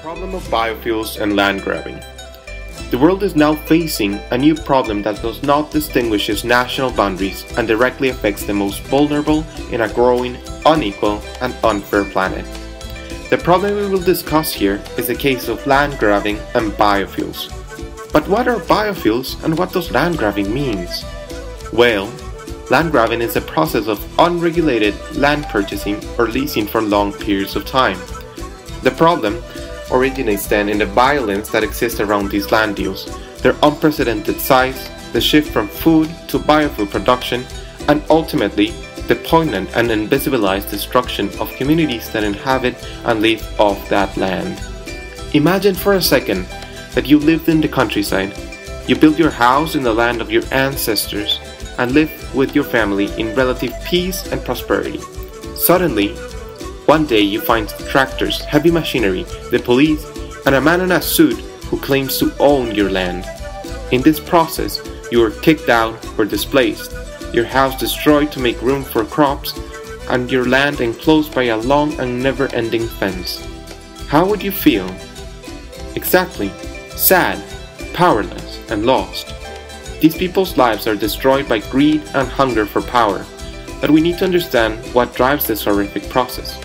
Problem of biofuels and land grabbing. The world is now facing a new problem that does not distinguish its national boundaries and directly affects the most vulnerable in a growing, unequal, and unfair planet. The problem we will discuss here is the case of land grabbing and biofuels. But what are biofuels and what does land grabbing means? Well, land grabbing is the process of unregulated land purchasing or leasing for long periods of time. The problem originates then in the violence that exists around these land deals, their unprecedented size, the shift from food to biofuel production, and ultimately the poignant and invisibilized destruction of communities that inhabit and live off that land. Imagine for a second that you lived in the countryside. You built your house in the land of your ancestors and lived with your family in relative peace and prosperity. Suddenly, one day you find tractors, heavy machinery, the police, and a man in a suit who claims to own your land. In this process, you are kicked out or displaced, your house destroyed to make room for crops, and your land enclosed by a long and never-ending fence. How would you feel? Exactly, sad, powerless, and lost. These people's lives are destroyed by greed and hunger for power, but we need to understand what drives this horrific process.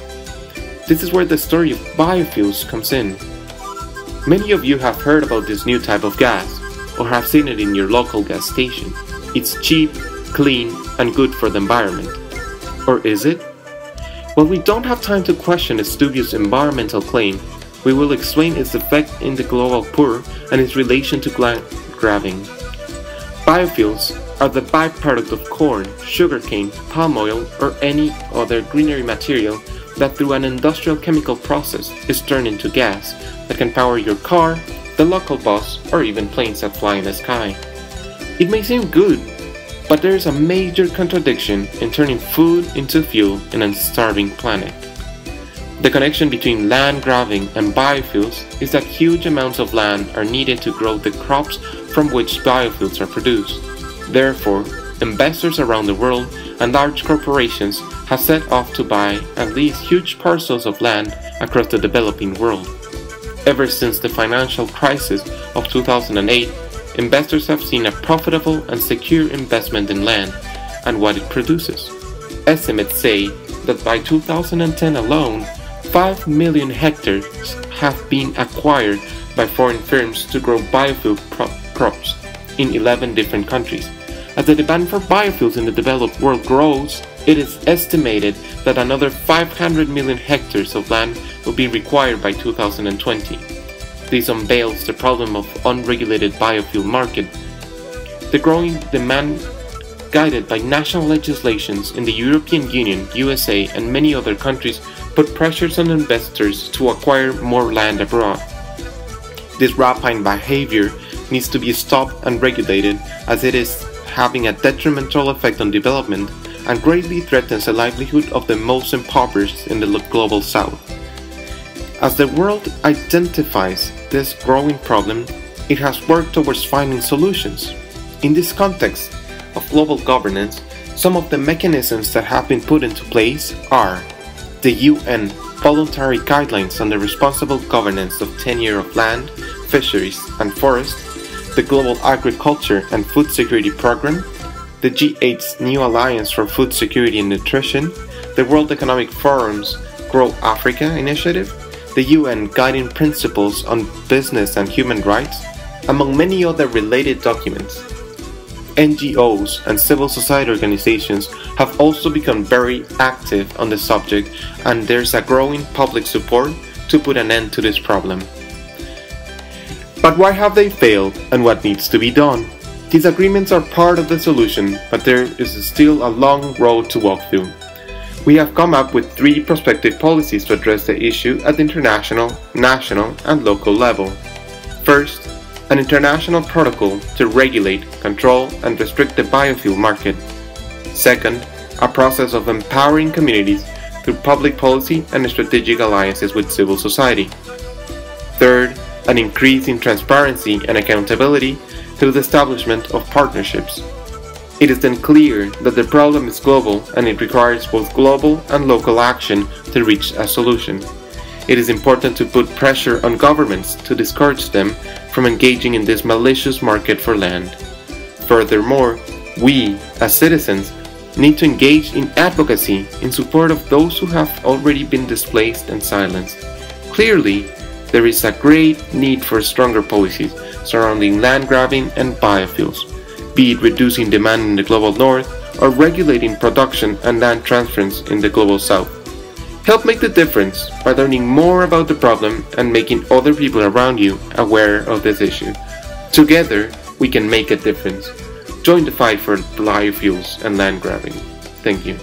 This is where the story of biofuels comes in. Many of you have heard about this new type of gas, or have seen it in your local gas station. It's cheap, clean, and good for the environment. Or is it? While we don't have time to question its dubious environmental claim, we will explain its effect in the global poor and its relation to land grabbing. Biofuels are the byproduct of corn, sugarcane, palm oil, or any other greenery material that through an industrial chemical process is turned into gas that can power your car, the local bus, or even planes that fly in the sky. It may seem good, but there is a major contradiction in turning food into fuel in a starving planet. The connection between land grabbing and biofuels is that huge amounts of land are needed to grow the crops from which biofuels are produced. Therefore, investors around the world and large corporations have set off to buy and lease huge parcels of land across the developing world. Ever since the financial crisis of 2008, investors have seen a profitable and secure investment in land and what it produces. Estimates say that by 2010 alone, 5 million hectares have been acquired by foreign firms to grow biofuel crops in 11 different countries. As the demand for biofuels in the developed world grows, it is estimated that another 500 million hectares of land will be required by 2020. This unveils the problem of unregulated biofuel market. The growing demand, guided by national legislations in the European Union, USA, and many other countries, put pressures on investors to acquire more land abroad. This rapine behavior needs to be stopped and regulated, as it is having a detrimental effect on development and greatly threatens the livelihood of the most impoverished in the global south. As the world identifies this growing problem, it has worked towards finding solutions. In this context of global governance, some of the mechanisms that have been put into place are the UN Voluntary Guidelines on the Responsible Governance of Tenure of Land, Fisheries, and Forests, the Global Agriculture and Food Security Program, the G8's New Alliance for Food Security and Nutrition, the World Economic Forum's Grow Africa initiative, the UN Guiding Principles on Business and Human Rights, among many other related documents. NGOs and civil society organizations have also become very active on the subject, and there's a growing public support to put an end to this problem. But why have they failed, and what needs to be done? These agreements are part of the solution, but there is still a long road to walk through. We have come up with 3 prospective policies to address the issue at the international, national, and local level. First, an international protocol to regulate, control, and restrict the biofuel market. Second, a process of empowering communities through public policy and strategic alliances with civil society. Third, an increase in transparency and accountability through the establishment of partnerships. It is then clear that the problem is global and it requires both global and local action to reach a solution. It is important to put pressure on governments to discourage them from engaging in this malicious market for land. Furthermore, we, as citizens, need to engage in advocacy in support of those who have already been displaced and silenced. Clearly, there is a great need for stronger policies surrounding land grabbing and biofuels, be it reducing demand in the global north or regulating production and land transference in the global south. Help make the difference by learning more about the problem and making other people around you aware of this issue. Together, we can make a difference. Join the fight for biofuels and land grabbing. Thank you.